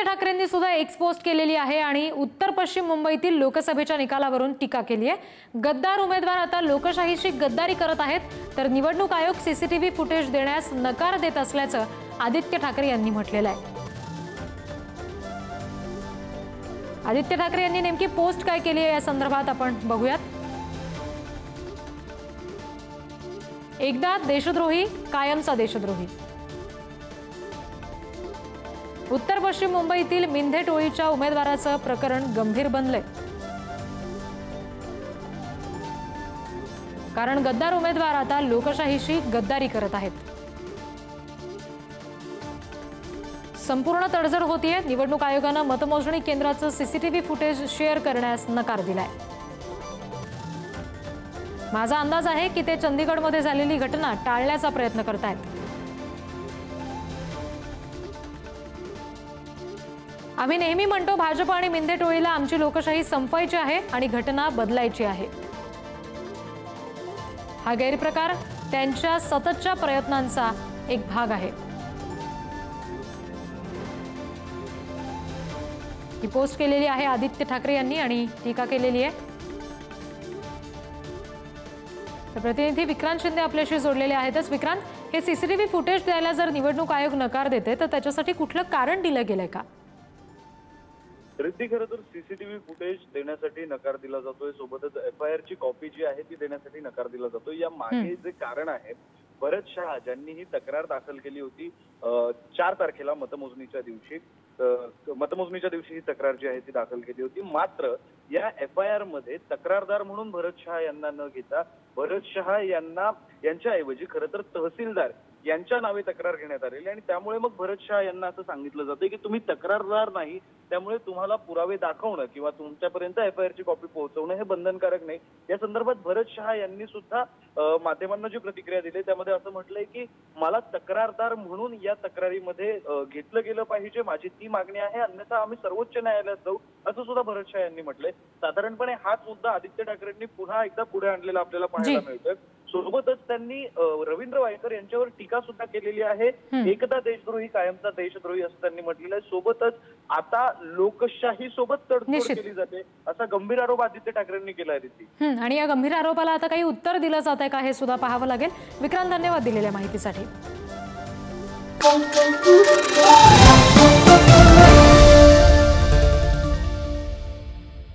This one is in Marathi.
ठाकरेंनी सुद्धा एक पोस्ट केलेली आहे आणि उत्तर पश्चिम मुंबईतील लोकसभेच्या निकालावरून टीका केली आहे। गद्दार उमेदवार आता लोकशाहीशी गद्दारी करत आहेत, तर निवडणूक आयोग सीसीटीव्ही फुटेज देण्यास नकार देत असल्याचं आदित्य ठाकरे यांनी म्हटलेलं आहे। आदित्य ठाकरे यांनी नेमकी पोस्ट काय केली आहे या संदर्भात आपण बघूयात। एकदा देशद्रोही, कायमचा देशद्रोही। उत्तर पश्चिम मुंबईतील मिंधे टोळीच्या उमेदवाराचं प्रकरण गंभीर बनलंय, कारण गद्दार उमेदवार आता लोकशाहीशी गद्दारी करत आहेत। संपूर्ण तडजोड होतीये। निवडणूक आयोगानं मतमोजणी केंद्राचं सीसीटीव्ही फुटेज शेअर करण्यास नकार दिलाय। माझा अंदाज आहे की ते चंदीगडमध्ये झालेली घटना टाळण्याचा प्रयत्न करतायत। आम्ही नेहमी म्हणतो भाजप आणि मिंधे टोळीला आमची लोकशाही संपवायची आहे आणि घटना बदलायची आहे। हा गैरप्रकार त्यांच्या सततच्या प्रयत्नांचा एक भाग आहे। ही पोस्ट केलेली आहे आदित्य ठाकरे यांनी आणि टीका केलेली आहे। तर प्रतिनिधी विक्रांत शिंदे आपल्याशी जोडलेले आहेतच। विक्रांत, हे सीसीटीव्ही फुटेज द्यायला जर निवडणूक आयोग नकार देते तर त्याच्यासाठी कुठलं कारण दिलं गेलंय का? रिद्धी, खरं तर सीसीटीव्ही फुटेज देण्यासाठी नकार दिला जातोय, सोबतच FIR ची कॉपी जी आहे ती देण्यासाठी नकार दिला जातोय। या मागे जे कारण आहे, भरत शहा ज्यांनी ही तक्रार दाखल केली होती 4 तारखेला मतमोजणीच्या दिवशी ही तक्रार जी आहे ती दाखल केली होती। मात्र या FIR मध्ये तक्रारदार म्हणून भरत शहा यांना न घेता भरत शहा यांच्याऐवजी खरं तर तहसीलदार यांच्या नावे तक्रार घेण्यात आलेली आणि त्यामुळे मग भरत शहा यांना असं सांगितलं जातं की तुम्ही तक्रारदार नाही, त्यामुळे तुम्हाला पुरावे दाखवणं किंवा तुमच्यापर्यंत FIR ची कॉपी पोहोचवणं हे बंधनकारक नाही। या संदर्भात भरत शहा यांनी सुद्धा माध्यमांना जी प्रतिक्रिया दिली त्यामध्ये असं म्हटलंय की मला तक्रारदार म्हणून या तक्रारीमध्ये घेतलं गेलं पाहिजे, माझी ती मागणी आहे, अन्यथा आम्ही सर्वोच्च न्यायालयात जाऊ, असं सुद्धा भरत शहा यांनी म्हटलंय। साधारणपणे हाच मुद्दा आदित्य ठाकरेंनी पुन्हा एकदा पुढे आणलेला आपल्याला पाहायला मिळतोय। सोबतच त्यांनी रवींद्र वायकर यांच्यावर टीका सुद्धा केलेली आहे। एकदा देशद्रोही, कायमचा देशद्रोही असं त्यांनी म्हटलेलं आहे। सोबतच आता लोकशाही सोबत तडजोड केली जाते असा गंभीर आरोप आदित्य ठाकरेंनी केला आहे रिद्धी। आणि या गंभीर आरोपाला आता काही उत्तर दिलं जात आहे का हे सुद्धा पाहावं लागेल। विक्रांत, धन्यवाद दिलेल्या माहितीसाठी।